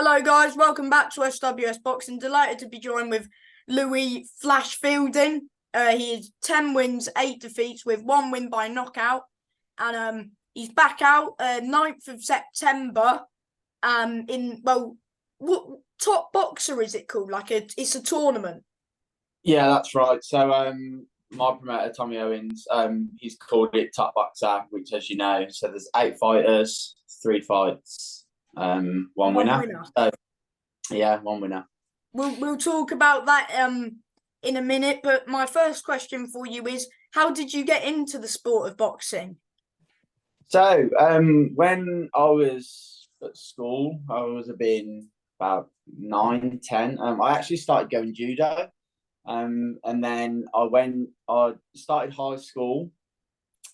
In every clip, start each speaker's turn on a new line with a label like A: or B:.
A: Hello, guys. Welcome back to SWS Boxing. Delighted to be joined with Louis Flash Fielding. He is 10 wins, 8 defeats, with 1 win by knockout. And he's back out 9th of September. What Top Boxer is it called? It's a tournament.
B: Yeah, that's right. So my promoter Tommy Owens, he's called it Top Boxer, which, as you know, so there's 8 fighters, 3 fights, one winner. So, yeah, 1 winner.
A: We'll talk about that in a minute, but my first question for you is, how did you get into the sport of boxing?
B: So when I was at school, I was about 9, 10. I actually started going judo. And then I started high school,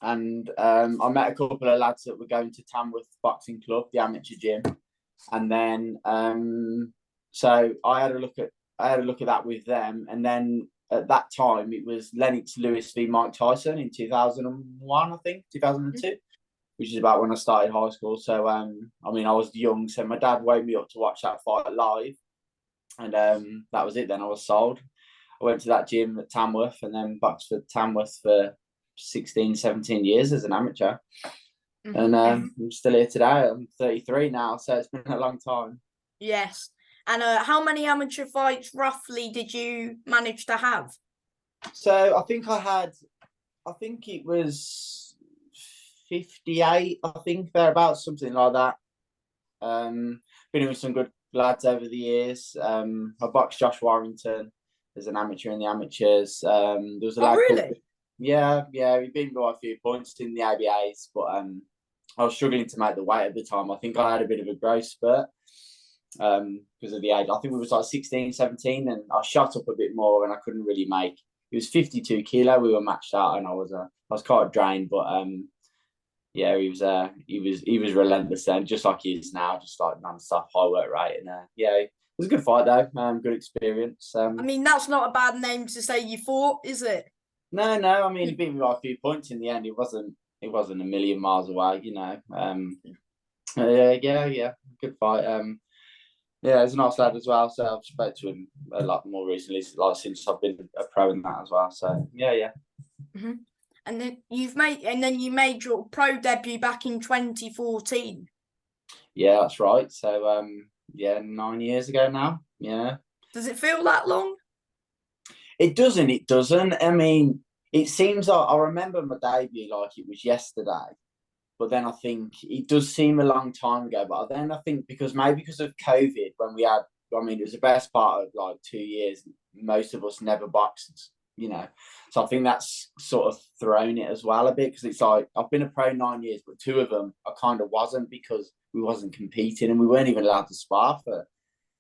B: and I met a couple of lads that were going to Tamworth Boxing Club, the amateur gym. And then so I had a look at that with them. And then at that time it was Lennox Lewis v Mike Tyson in 2001, I think 2002, which is about when I started high school. So I was young, so my dad woke me up to watch that fight live, and that was it. Then I was sold. I went to that gym at Tamworth and then boxed for Tamworth for 16, 17 years as an amateur. And I'm still here today. I'm 33 now, so it's been a long time.
A: Yes. And how many amateur fights roughly did you manage to have?
B: So I think it was 58, I think, thereabouts, something like that. Been with some good lads over the years. I boxed Josh Warrington as an amateur in the amateurs. There was a lad
A: really?
B: called, yeah, he beat me by a few points in the ABAs, but I was struggling to make the weight at the time. I think I had a bit of a growth spurt because of the age. I think we was like 16, 17, and I shot up a bit more, and I couldn't really make. It was 52 kilo. We were matched out, and I was quite drained, but yeah, he was relentless then, just like he is now, just like non-stop high work rate, and yeah. It was a good fight though, good experience.
A: That's not a bad name to say you fought, is it?
B: No. He beat me by a few points in the end. It wasn't a million miles away, you know. Yeah, good fight. Yeah, he's a nice lad as well. So I've spoke to him a lot more recently, like since I've been a pro in that as well. So yeah.
A: Mm-hmm. And then you made your pro debut back in 2014.
B: Yeah, that's right. So yeah, 9 years ago now. Yeah.
A: Does it feel that long?
B: It doesn't. It doesn't. It seems like I remember my debut like it was yesterday, but then I think it does seem a long time ago. But then I think because of COVID, when we had, it was the best part of like 2 years. Most of us never boxed, you know. So I think that's sort of thrown it as well a bit, because it's like I've been a pro 9 years, but 2 of them I kind of wasn't, because we wasn't competing and we weren't even allowed to spar for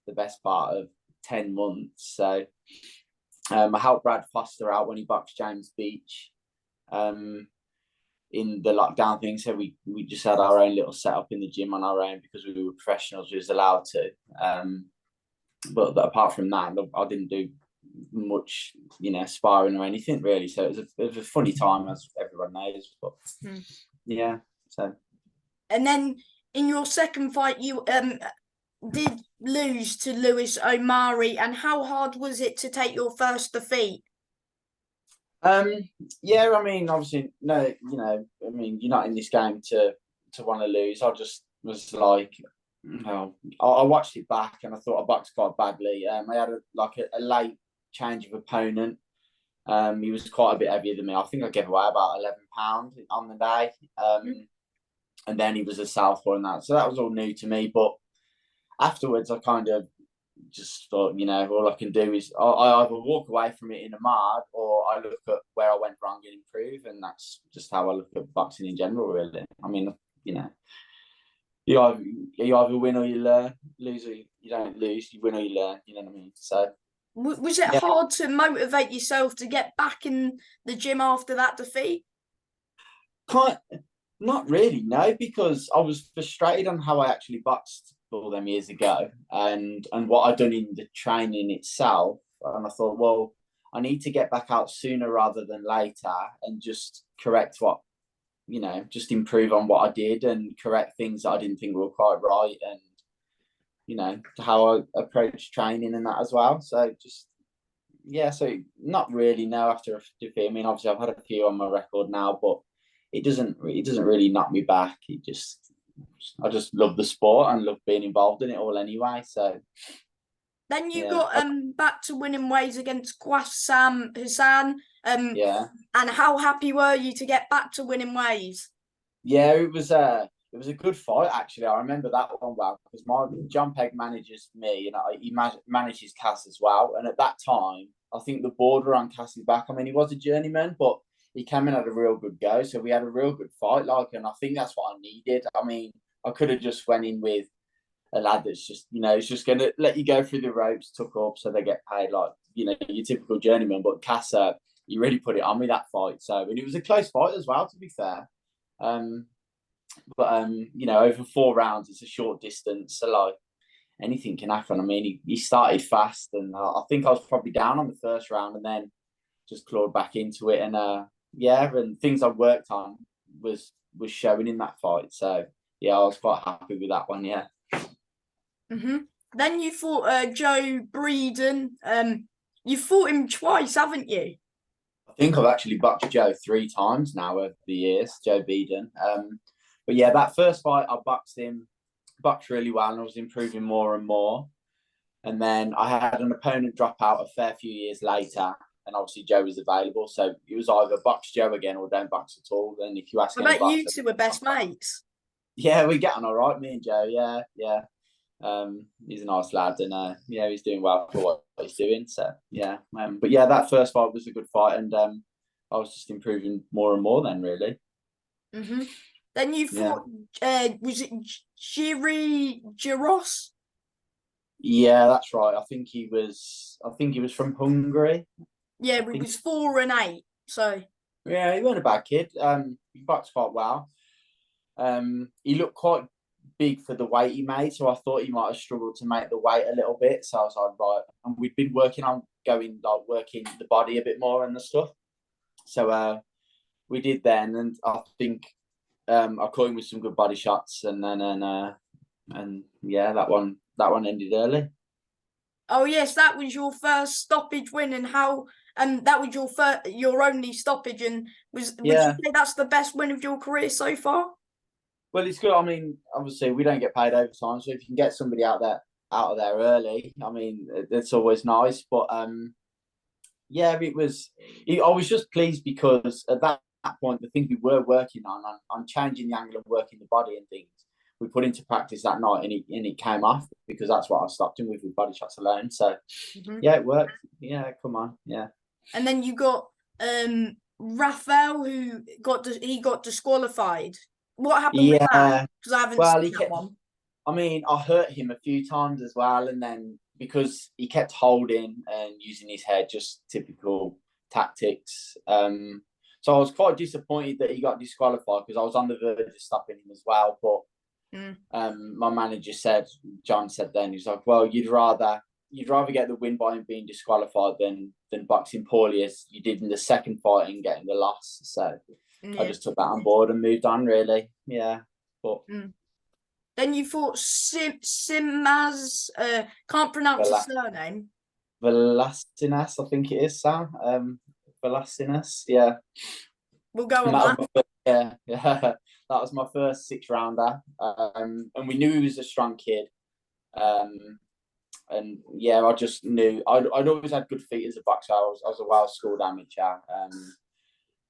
B: the best part of 10 months. So I helped Brad Foster out when he boxed James Beach in the lockdown thing. So we just had our own little setup in the gym on our own because we were professionals. We was allowed to. But apart from that, I didn't do much, sparring or anything really. So it was a funny time, as everyone knows. But yeah, so.
A: And then in your second fight, you did lose to Lewis O'Mari, and how hard was it to take your first defeat?
B: Yeah, obviously, no, you're not in this game to want to lose. I just was like, I watched it back and I thought I boxed quite badly. I had a late change of opponent. He was quite a bit heavier than me. I think I gave away about 11 pounds on the day. And then he was a southpaw and that, so that was all new to me. But afterwards, I kind of just thought, all I can do is I either walk away from it in a mad, or I look at where I went wrong and improve, and that's just how I look at boxing in general, really. You either win or you learn, lose or you don't lose, you win or you learn, you know what I mean? So
A: was it hard to motivate yourself to get back in the gym after that defeat?
B: Not really, no, because I was frustrated on how I actually boxed all them years ago, and what I'd done in the training itself. And I thought, well, I need to get back out sooner rather than later and just correct what, just improve on what I did and correct things that I didn't think were quite right. And to how I approach training and that as well. So just yeah, so not really no after a defeat. I mean, obviously I've had a few on my record now, but it doesn't really knock me back. I just love the sport and love being involved in it all anyway. So
A: Then you
B: yeah,
A: got back to winning ways against Qassam Hassan.
B: yeah,
A: And how happy were you to get back to winning ways?
B: yeah. It was a good fight actually. I remember that one well because my John Pegg manages me and he manages Cass as well. And at that time, I think the border on Cass's back. I mean, he was a journeyman, but he came in had a real good go. So we had a real good fight, and I think that's what I needed. I mean, I could have just went in with a lad that's just, it's just going to let you go through the ropes, tuck up, so they get paid your typical journeyman. But Cass, he really put it on me that fight. So, and it was a close fight as well, to be fair. But over 4 rounds, it's a short distance, so anything can happen. I mean, he started fast, and I think I was probably down on the first round, and then just clawed back into it, and and things I worked on was showing in that fight. So yeah, I was quite happy with that one. Yeah.
A: Mm-hmm. Then you fought Joe Breeden. You fought him twice, haven't you?
B: I think I've actually boxed Joe 3 times now over the years, Joe Breeden. But yeah, that first fight I boxed really well, and I was improving more and more. And then I had an opponent drop out a fair few years later, and obviously Joe was available, so it was either box Joe again or don't box at all. And if you ask,
A: I bet you two were best mates.
B: Yeah, we get on all right, me and Joe. Yeah, yeah. He's a nice lad, and he's doing well for what he's doing. So yeah, but yeah, that first fight was a good fight, and I was just improving more and more then, really.
A: Mm-hmm. Then you fought, was it Jiri Giros?
B: Yeah, that's right. I think he was from Hungary.
A: Yeah, it was 4-8. So
B: yeah, he wasn't a bad kid. He boxed quite well. He looked quite big for the weight he made, so I thought he might have struggled to make the weight a little bit. So I was like, right, and we'd been working on working the body a bit more and the stuff. So we did then, and I think I caught him with some good body shots, and then and yeah, that one ended early.
A: Oh yes, that was your first stoppage win, and how that was your only stoppage, and would you say that's the best win of your career so far?
B: Well, it's good. I mean, obviously we don't get paid overtime, so if you can get somebody out of there early, I mean, it's always nice. But yeah, I was just pleased because at that point, the things we were working on changing the angle of working the body and things, we put into practice that night, and it came off because that's what I stopped him with body shots alone. So yeah, it worked. Yeah, come on, yeah.
A: And then you got Rafael, who got disqualified. What happened with that? Because I haven't seen that one.
B: I mean, I hurt him a few times as well, and then because he kept holding and using his head, just typical tactics. So I was quite disappointed that he got disqualified because I was on the verge of stopping him as well. But my manager John said then, he's like, well, you'd rather get the win by him being disqualified than boxing poorly as you did in the second fight and getting the loss. So I just took that on board and moved on, really. Yeah. But
A: then you fought Simaz, can't pronounce his surname.
B: Velasinas, I think it is, Sam. Velasinas, yeah.
A: We'll go on that.
B: Yeah. That was my first 6-rounder. And we knew he was a strong kid. And yeah, I just knew I'd always had good feet as a boxer. I was a well-schooled amateur.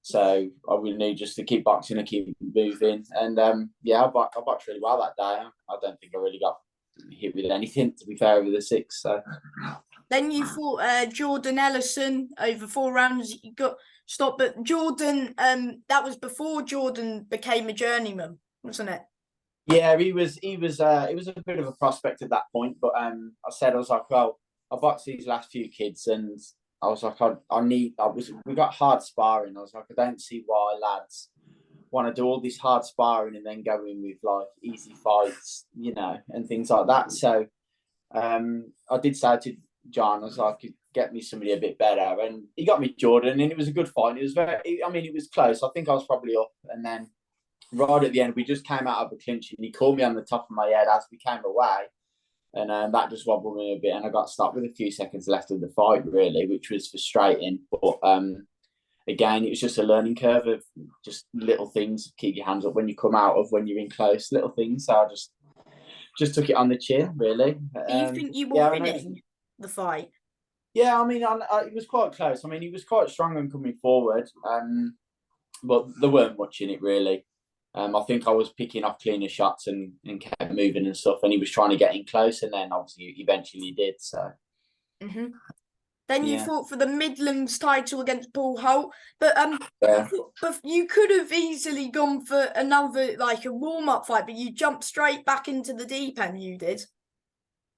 B: So I really knew just to keep boxing and keep moving. And I boxed really well that day. I don't think I really got hit with anything, to be fair, over the 6. So
A: then you fought Jordan Ellison over 4 rounds. You got stopped, but Jordan, that was before Jordan became a journeyman, wasn't it?
B: Yeah, he was a bit of a prospect at that point, but I was like, well, I boxed these last few kids, and I was like, we got hard sparring. I was like, I don't see why lads want to do all this hard sparring and then go in with like easy fights, and things like that. So I did say to John, I was like, get me somebody a bit better, and he got me Jordan, and it was a good fight. It was it was close. I think I was probably up, and then right at the end, we just came out of a clinch, and he called me on the top of my head as we came away, and that just wobbled me a bit, and I got stopped with a few seconds left of the fight, really, which was frustrating. But again, it was just a learning curve of just little things. Keep your hands up when you come out of when you're in close, little things. So I just took it on the chin, really.
A: Do you think you were
B: yeah,
A: winning the fight?
B: Yeah, I mean, it was quite close. I mean, he was quite strong and coming forward, but there weren't much in it, really. I think I was picking off cleaner shots and kept moving and stuff, and he was trying to get in close, and then obviously eventually did. So.
A: Mm-hmm. Then you
B: Yeah.
A: fought for the Midlands title against Paul Holt, but
B: Yeah.
A: but you could have easily gone for another like a warm up fight, but you jumped straight back into the deep end. You did.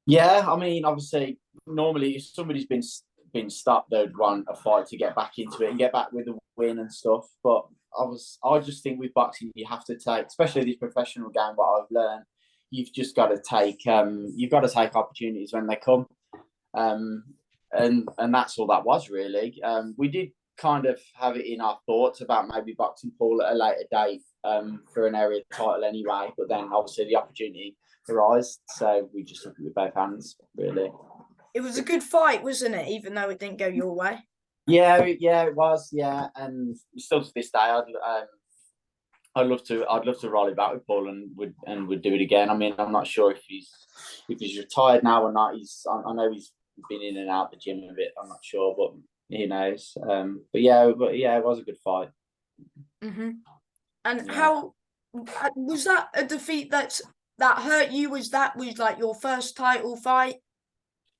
B: Yeah, I mean, obviously, normally if somebody's been stopped, they'd want a fight to get back into it and get back with a win and stuff. But I just think with boxing, you have to take, especially this professional game. What I've learned, you've just got to take, you've got to take opportunities when they come, and that's all that was really. We did kind of have it in our thoughts about maybe boxing Paul at a later date, for an area title anyway. But then obviously the opportunity arose, so we just took it with both hands, really.
A: It was a good fight, wasn't it? Even though it didn't go your way.
B: Yeah, it was. Yeah, and still to this day, I'd love to roll it back with Paul and would do it again. I mean, I'm not sure if he's retired now or not. I know he's been in and out the gym a bit. I'm not sure, but who knows? But yeah, it was a good fight.
A: Mm-hmm. And
B: Yeah.
A: how was that a defeat that hurt you? Was like your first title fight?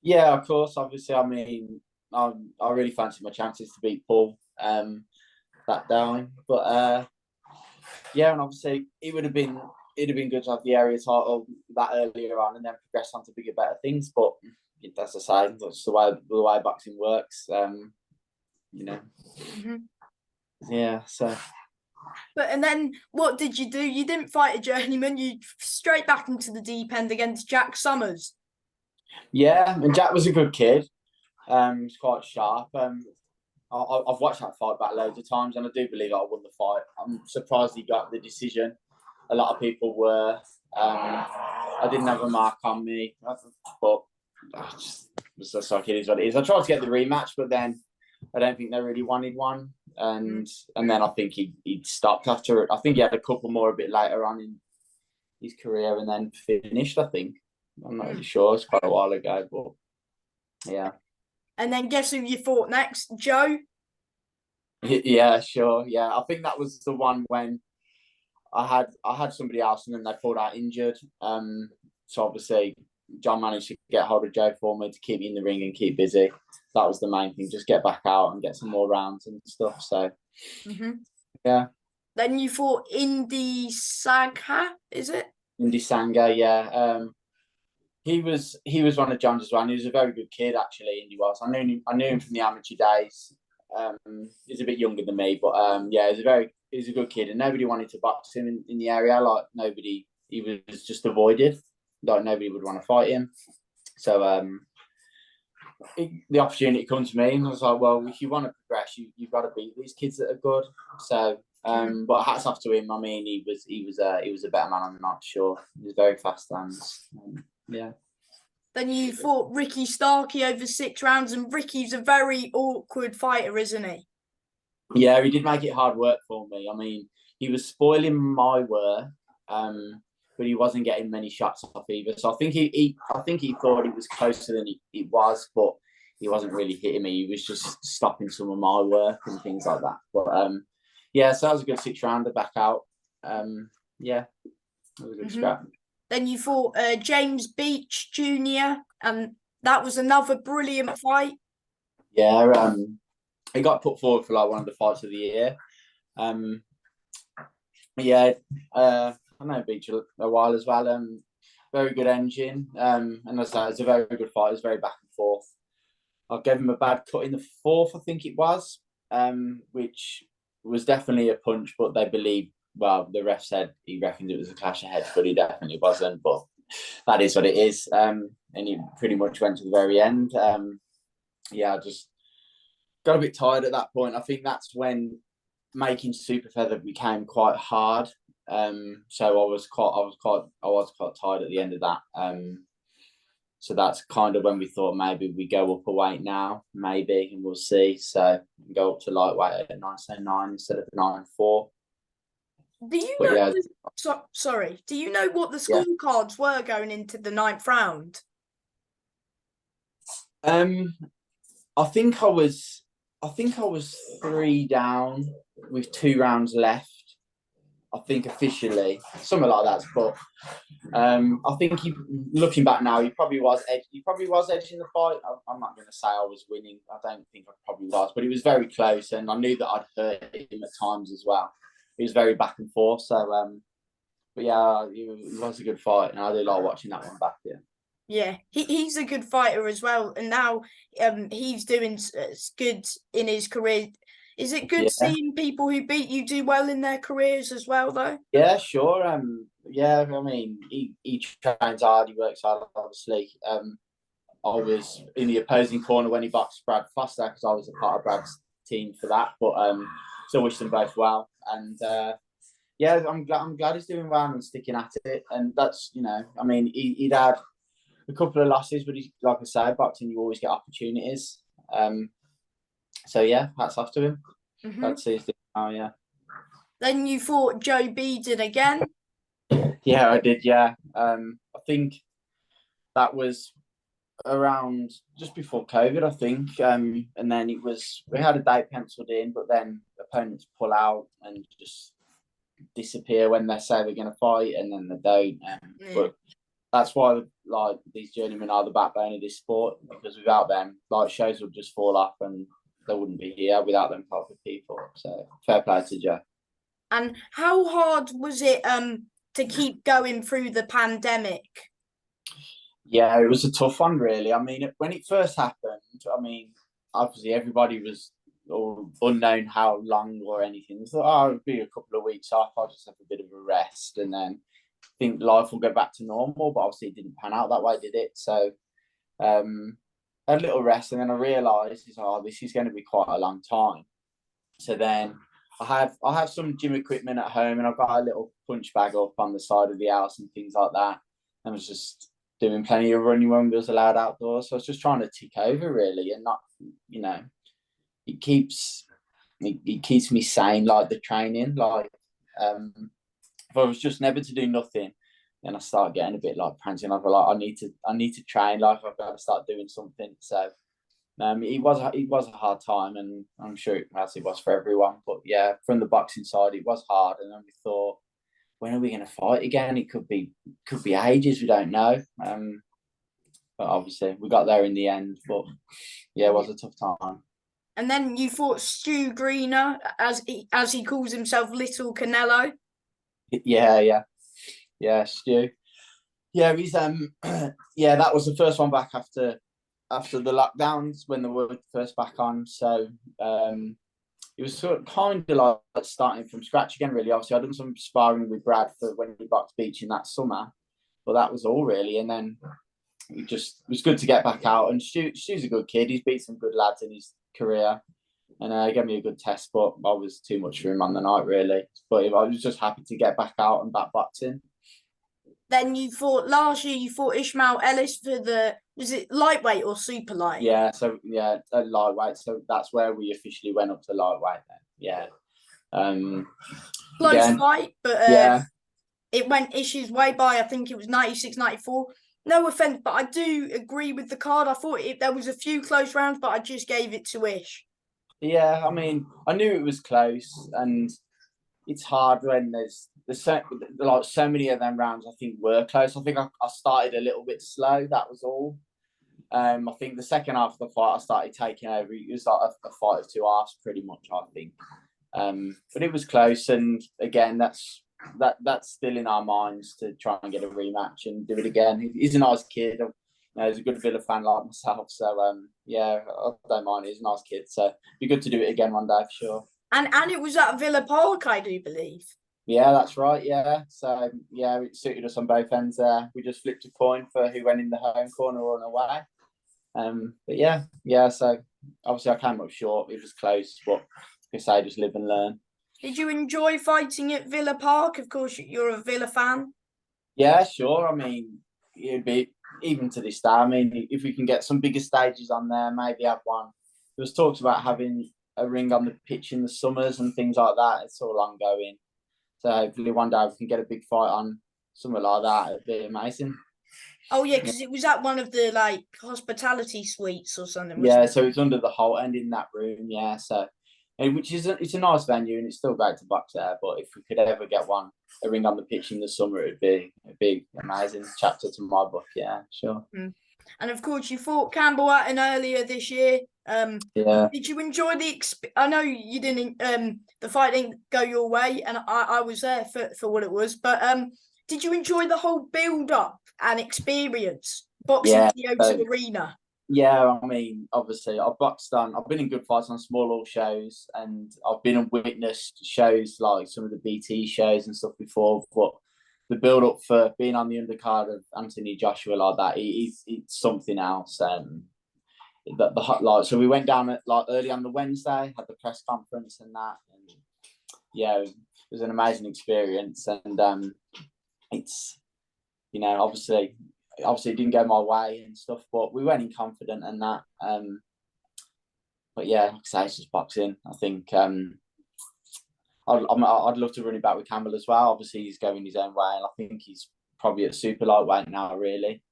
B: Yeah, of course. Obviously, I mean, I really fancy my chances to beat Paul that down, but yeah, and obviously it'd have been good to have the area title that earlier on and then progress on to bigger, better things. But that's the same. That's the way boxing works. You know.
A: Mm-hmm.
B: Yeah. So.
A: But and then what did you do? You didn't fight a journeyman. You straight back into the deep end against Jack Summers.
B: Yeah, and Jack was a good kid. He's quite sharp. I've watched that fight back loads of times, and I do believe I won the fight. I'm surprised he got the decision. A lot of people were. I didn't have a mark on me, but just like it is what it is. I tried to get the rematch, but then I don't think they really wanted one, and then I think he stopped after it. I think he had a couple more a bit later on in his career, and then finished. I think I'm not really sure. It's quite a while ago, but yeah.
A: And then guess who you fought next? Joe?
B: Yeah, sure. Yeah, I think that was the one when I had somebody else and then they pulled out injured. So obviously John managed to get hold of Joe for me to keep me in the ring and keep busy. That was the main thing, just get back out and get some more rounds and stuff. So yeah.
A: Then you fought Indy Sagha, is it?
B: Indy Sanga, yeah. He was one of John's as well. And he was a very good kid, actually. Indy was. I knew him from the amateur days. He's a bit younger than me, but yeah, he's a good kid, and nobody wanted to box him in the area. Like nobody, he was just avoided. Like nobody would want to fight him. So the opportunity comes to me, and I was like, well, if you want to progress, you've got to beat these kids that are good. So, but hats off to him. I mean, he was a better man on the night, sure. He was very fast hands. Yeah.
A: Then you fought Ricky Starkey over 6 rounds, and Ricky's a very awkward fighter, isn't he?
B: Yeah, he did make it hard work for me. I mean, he was spoiling my work, but he wasn't getting many shots off either. So I think he thought he was closer than he was, but he wasn't really hitting me. He was just stopping some of my work and things like that. But yeah, so that was a good 6 rounder back out. Yeah, it was a good scrap.
A: Then you fought James Beach Jr., and that was another brilliant fight.
B: Yeah, he got put forward for like one of the fights of the year. Yeah, I know Beach a while as well. Very good engine. And as I say, it's a very good fight. It was very back and forth. I gave him a bad cut in the 4th, I think it was, which was definitely a punch, but they believe. Well, the ref said he reckoned it was a clash of heads, but he definitely wasn't. But that is what it is. And he pretty much went to the very end. Yeah, I just got a bit tired at that point. I think that's when making super feather became quite hard. So I was quite tired at the end of that. So that's kind of when we thought maybe we go up a weight now, maybe, and we'll see. So go up to lightweight at 9.9 instead of 9.4.
A: Do you
B: But
A: know?
B: yeah,
A: Sorry. Do you know what the
B: yeah.
A: scorecards were going into the 9th round?
B: I think I was 3 down with 2 rounds left. I think officially, something like that. But I think looking back now, he probably was edging the fight. I'm not going to say I was winning. I don't think I probably was, but it was very close, and I knew that I'd hurt him at times as well. It was very back and forth. So, but yeah, it was a good fight, and I do like watching that one back. Yeah.
A: Yeah, he's a good fighter as well, and now he's doing good in his career. Is it good seeing people who beat you do well in their careers as well, though?
B: Yeah, sure. Yeah, I mean, he trains hard, he works hard, obviously. I was in the opposing corner when he boxed Brad Foster because I was a part of Brad's team for that. But still wish them both well. And yeah, I'm glad he's doing well and sticking at it. And that's, I mean, he'd had a couple of losses, but he's, like I say, boxing, you always get opportunities. So yeah, hats off to him. That's his thing now, yeah.
A: Then you fought Joe Beeden again?
B: Yeah, I did, yeah. I think that was around just before COVID, I think. And then we had a date penciled in, but then opponents pull out and just disappear when they say they're going to fight, and then they don't. But that's why, like, these journeymen are the backbone of this sport, because without them, like, shows would just fall off and they wouldn't be here without them type of people. So fair play to Joe.
A: And how hard was it to keep going through the pandemic?
B: Yeah, it was a tough one, really. I mean, when it first happened, I mean, obviously everybody was unknown how long or anything. So it'll be a couple of weeks off. I'll just have a bit of a rest, and then think life will go back to normal. But obviously, it didn't pan out that way, did it? So a little rest, and then I realised, this is going to be quite a long time. So then I have some gym equipment at home, and I've got a little punch bag up on the side of the house and things like that. And I was just doing plenty of running when we was allowed outdoors. So I was just trying to tick over, really, and not, it keeps me sane, like the training. Like, if I was just never to do nothing, then I start getting a bit like prancing. I feel like I need to train. Like, I've got to start doing something. So it was a hard time, and I'm sure it was for everyone. But yeah, from the boxing side, it was hard. And then we thought, when are we going to fight again? It could be ages. We don't know. But obviously, we got there in the end. But yeah, it was a tough time.
A: And then you fought Stu Greener, as he calls himself, Little Canelo.
B: Yeah, Stu. Yeah, he's yeah, that was the first one back after the lockdowns when they were first back on. So it was sort of kind of like starting from scratch again, really. Obviously, I'd done some sparring with Brad for when he boxed Beach in that summer, but that was all really. And then it was good to get back out. And Stu's a good kid. He's beat some good lads in his career, and he gave me a good test. But I was too much for him on the night, really. But I was just happy to get back out and back boxing.
A: Then last year you fought Ishmael Ellis for was it lightweight or super light?
B: Yeah, so yeah, lightweight. So that's where we officially went up to lightweight then. Yeah.
A: Close fight, but
B: yeah,
A: it went Ish's way by, I think it was 96, 94. No offense, but I do agree with the card. I thought there was a few close rounds, but I just gave it to Ish.
B: Yeah, I mean, I knew it was close, and it's hard when there's so many of them rounds. I think were close. I think I started a little bit slow. That was all. I think the second half of the fight, I started taking over. It was like a fight of two halves, pretty much. I think, but it was close, and again, that's still in our minds to try and get a rematch and do it again. He's a nice kid. He's a good Villa fan like myself, so yeah, I don't mind. He's a nice kid, so it'd be good to do it again one day for sure.
A: And it was at Villa Park, I do believe.
B: Yeah, that's right. Yeah, so yeah, it suited us on both ends there. We just flipped a coin for who went in the home corner or away. But yeah. So obviously I came up short. It was close, but I say just live and learn.
A: Did you enjoy fighting at Villa Park? Of course, you're a Villa fan.
B: Yeah, sure. I mean, it'd be even to this day, I mean, if we can get some bigger stages on there, maybe have one. There was talks about having a ring on the pitch in the summers and things like that. It's all ongoing. So hopefully one day we can get a big fight on something like that. It'd be amazing.
A: Oh yeah, because it was at one of the like hospitality suites or something.
B: Yeah,
A: Wasn't
B: so it's under the whole end in that room. Yeah, so which is it's a nice venue and it's still great to box there. But if we could ever get a ring on the pitch in the summer, it'd be a big amazing chapter to my book. Yeah, sure.
A: it? And of course, you fought Campbell Hatton earlier this year.
B: Yeah.
A: Did you enjoy the? I know you didn't. The fight didn't go your way, and I was there for what it was. But did you enjoy the whole build up and experience boxing
B: Yeah,
A: at the O2 Arena?
B: Yeah, I mean, obviously, I've been in good fights on small hall shows, and I've been and witnessed shows like some of the BT shows and stuff before. But the build up for being on the undercard of Anthony Joshua like that, it's something else. The hot light. So we went down at like early on the Wednesday, had the press conference and that, and yeah, it was an amazing experience. And it's obviously it didn't go my way and stuff, but we went in confident and that. But yeah, like I say, it's just boxing. I think I'd love to run it back with Campbell as well. Obviously, he's going his own way, and I think he's probably at super lightweight now, really.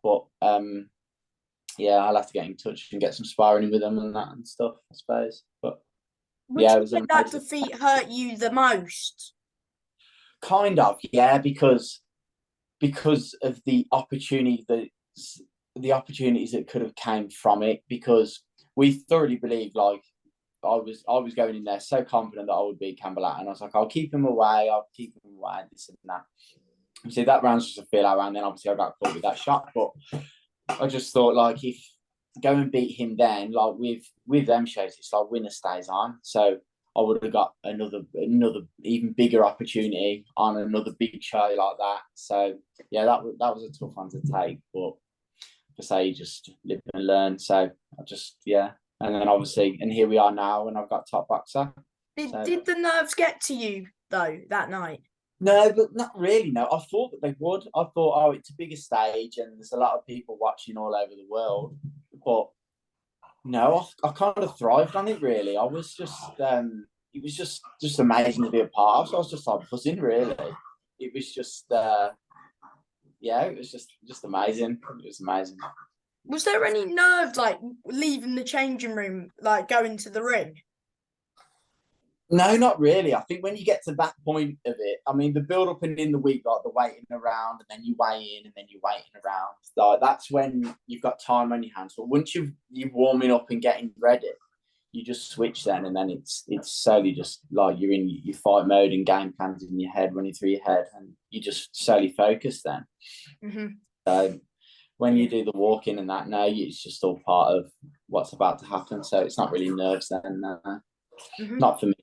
B: But yeah, I'll have to get in touch and get some sparring with him and that and stuff, I suppose. But
A: Would
B: yeah, it
A: you
B: was
A: think that
B: amazing.
A: defeat hurt you the most?
B: Kind of, yeah, because of the opportunities that could have came from it. Because we thoroughly believed, like I was going in there so confident that I would beat Campbell Hatton, and I was like, I'll keep him away, this and that. See, that round's just a feel out round. Then obviously I got caught with that shot, but I just thought, like, if go and beat him, then like with them shows, it's like winner stays on. So I would have got another even bigger opportunity on another big show like that. So yeah, that was a tough one to take, but for say you just live and learn. So I just and then obviously, and here we are now, and I've got top boxer.
A: Did the nerves get to you though that night?
B: No, but not really. No, I thought that they would. I thought, oh, it's a bigger stage, and there's a lot of people watching all over the world. But no, I kind of thrived on it. Really, I was just, it was just amazing to be a part of. So I was just like buzzing. Really, it was just, yeah, it was just amazing. It was amazing.
A: Was there any nerves like leaving the changing room, like going to the ring?
B: No, not really. I think when you get to that point of it, I mean, the build up and in the week, like the waiting around, and then you weigh in, and then you're waiting around. Like that's when you've got time on your hands. But once you're warming up and getting ready, you just switch then, and then it's slowly just like you're in your fight mode and game plans in your head running through your head, and you just slowly focus then.
A: Mm-hmm.
B: So when you do the walking and that, no, it's just all part of what's about to happen. So it's not really nerves then.
A: Mm-hmm.
B: Not for me.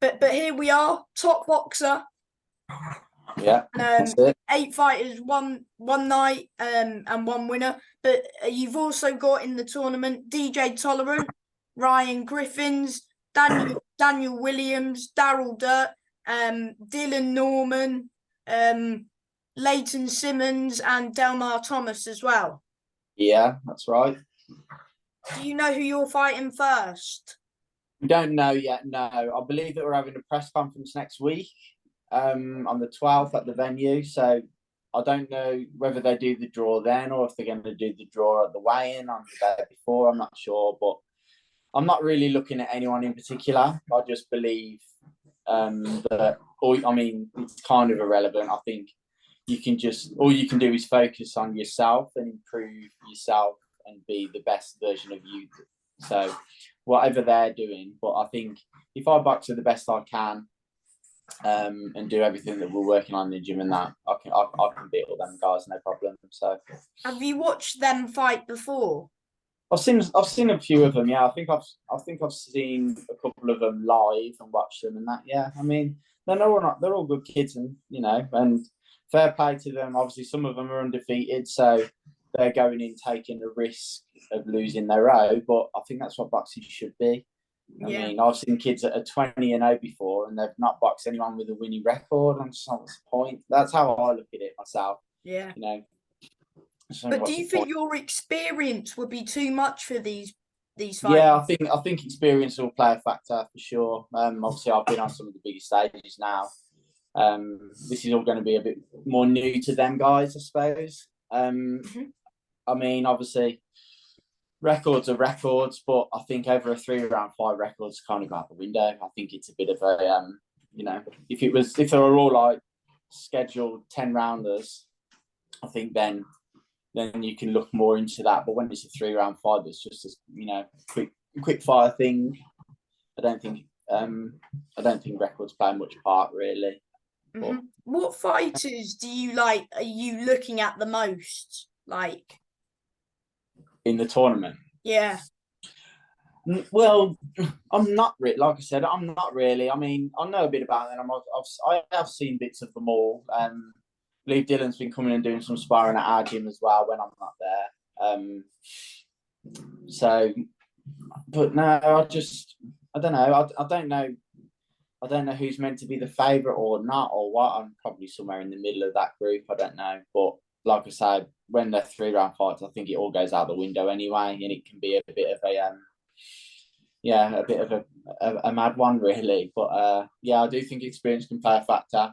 A: But here we are, top boxer.
B: Yeah, that's it.
A: 8 fighters, one night, and one winner. But you've also got in the tournament DJ Tolerant, Ryan Griffins, Daniel Williams, Daryl Dirt, Dylan Norman, Leighton Simmons, and Delmar Thomas as well.
B: Yeah, that's right.
A: Do you know who you're fighting first?
B: We don't know yet. No, I believe that we're having a press conference next week, on the 12th at the venue. So I don't know whether they do the draw then or if they're going to do the draw at the weigh-in on the day before. I'm not sure, but I'm not really looking at anyone in particular. I just believe that. I mean, it's kind of irrelevant. I think all you can do is focus on yourself and improve yourself and be the best version of you. So whatever they're doing, but I think if I box to the best I can, and do everything that we're working on in the gym and that, I can beat all them guys, no problem. So
A: have you watched them fight before?
B: I've seen a few of them. Yeah, I think I've seen a couple of them live and watched them and that. Yeah, I mean they're all good kids, and and fair play to them. Obviously, some of them are undefeated, so they're going in taking a risk of losing their own. But I think that's what boxing should be. I mean, I've seen kids that are 20-0 before, and they've not boxed anyone with a winning record. And so what's the point? That's how I look at it myself.
A: Yeah.
B: So
A: But do
B: what's
A: you
B: the
A: think
B: point?
A: your experience would be too much for these
B: Yeah,
A: fights?
B: I think experience will play a factor for sure. Obviously, I've been on some of the biggest stages now. This is all going to be a bit more new to them guys, I suppose.
A: Mhm.
B: I mean, obviously, records are records, but I think over a 3 round fight, records kind of go out the window. I think it's a bit of a, if they were all like scheduled 10 rounders, I think then you can look more into that. But when it's a 3 round fight, that's just a quick fire thing. I don't think I don't think records play much part really. But
A: What fighters do you like? Are you looking at the most? Like,
B: in the tournament,
A: yeah.
B: well, I'm not really. Like I said, I'm not really. I mean, I know a bit about them. I have seen bits of them all. I believe Dylan's been coming and doing some sparring at our gym as well when I'm not there. So, but no, I don't know. I don't know. I don't know who's meant to be the favourite or not or what. I'm probably somewhere in the middle of that group. I don't know. But like I said, when they're 3 round fights, I think it all goes out the window anyway, and it can be a bit of a mad one really. But I do think experience can play a factor.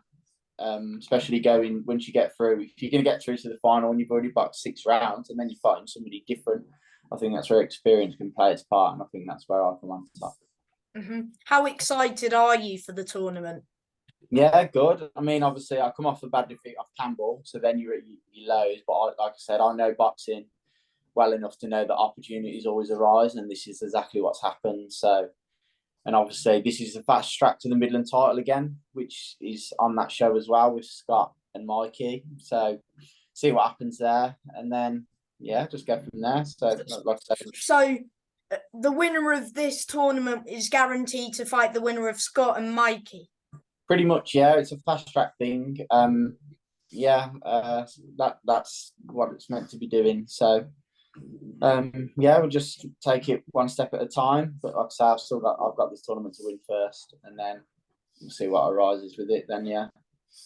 B: Especially going once you get through. If you're going to get through to the final and you've already boxed 6 rounds and then you're fighting somebody different, I think that's where experience can play its part, and I think that's where I come on top.
A: How excited are you for the tournament?
B: Yeah, good. I mean, obviously, I come off a bad defeat off Campbell, so then you're at your lows. But like I said, I know boxing well enough to know that opportunities always arise, and this is exactly what's happened. So, and obviously, this is the fast track to the Midland title again, which is on that show as well with Scott and Mikey. So, see what happens there, and then just go from there. So, like I said,
A: So, the winner of this tournament is guaranteed to fight the winner of Scott and Mikey.
B: pretty much, it's a fast track thing. That's what it's meant to be doing. So, we'll just take it one step at a time. But like I say, I've got this tournament to win first, and then we'll see what arises with it. Then,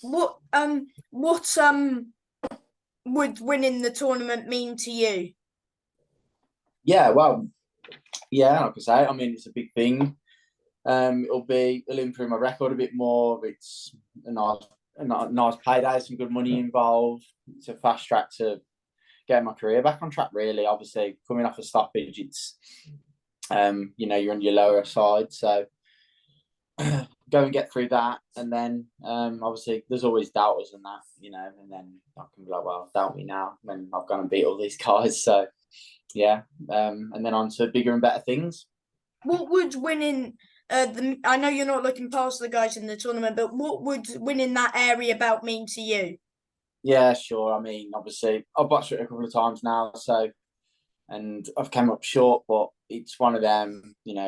A: What would winning the tournament mean to you?
B: well, like I say, I mean, it's a big thing. It'll improve my record a bit more. It's a nice payday, some good money involved. It's a fast track to get my career back on track. Really, obviously, coming off a stoppage, it's you're on your lower side, so go and get through that, and then obviously there's always doubters and that, and then I can be like, well, doubt me now when I've gone and beat all these guys. So and then on to bigger and better things.
A: What would winning I know you're not looking past the guys in the tournament, but what would winning that area bout mean to you?
B: Yeah, sure. I mean, obviously, I've boxed it a couple of times now, so and I've come up short, but it's one of them. It'll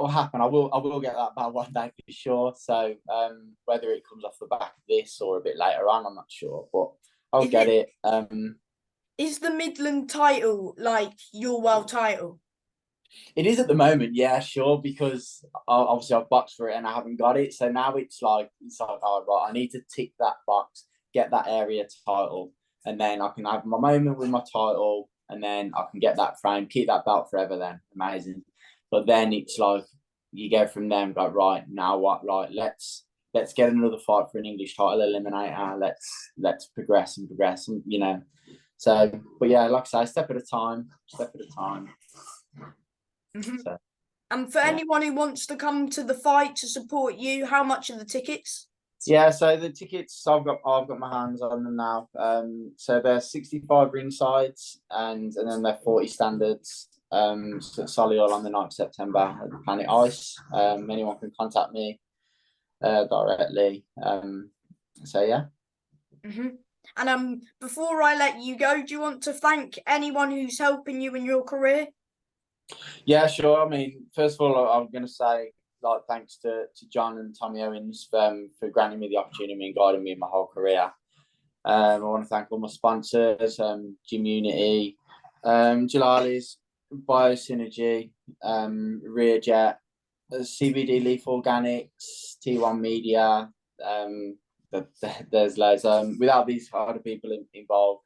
B: happen. I will get that bad one day for sure. So whether it comes off the back of this or a bit later on, I'm not sure, but I'll get it.
A: Is the Midland title like your world title?
B: It is at the moment, yeah, sure, because obviously I've boxed for it and I haven't got it. So now it's like, oh, right, I need to tick that box, get that area title, and then I can have my moment with my title, and then I can get that frame, keep that belt forever. Then amazing. But then it's like you go from there and go, right, now what? Right, let's get another fight for an English title eliminator. Let's progress and progress, and So, but yeah, like I say, step at a time, step at a time.
A: So, and for anyone who wants to come to the fight to support you, how much are the tickets?
B: Yeah, so the tickets I've got my hands on them now. So they're 65 ringsides and then they're 40 standards. So it's Solihull on the 9th of September at the Planet Ice. Anyone can contact me directly. So yeah.
A: And before I let you go, do you want to thank anyone who's helping you in your career?
B: Yeah, sure. I mean, first of all, I'm going to say thanks to John and Tommy Owens for granting me the opportunity and guiding me in my whole career. I want to thank all my sponsors, Gym Unity, Jalali's, Biosynergy, Rearjet, CBD Leaf Organics, T1 Media, there's loads. Without these other people involved,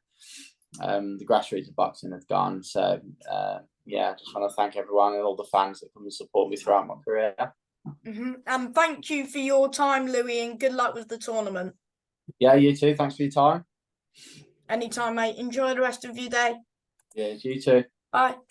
B: the grassroots of boxing have gone. So yeah, I just want to thank everyone and all the fans that come and support me throughout my career.
A: And thank you for your time, Louis, and good luck with the tournament.
B: Yeah, you too. Thanks for your time.
A: Anytime, mate. Enjoy the rest of your day.
B: Yeah, you too.
A: Bye.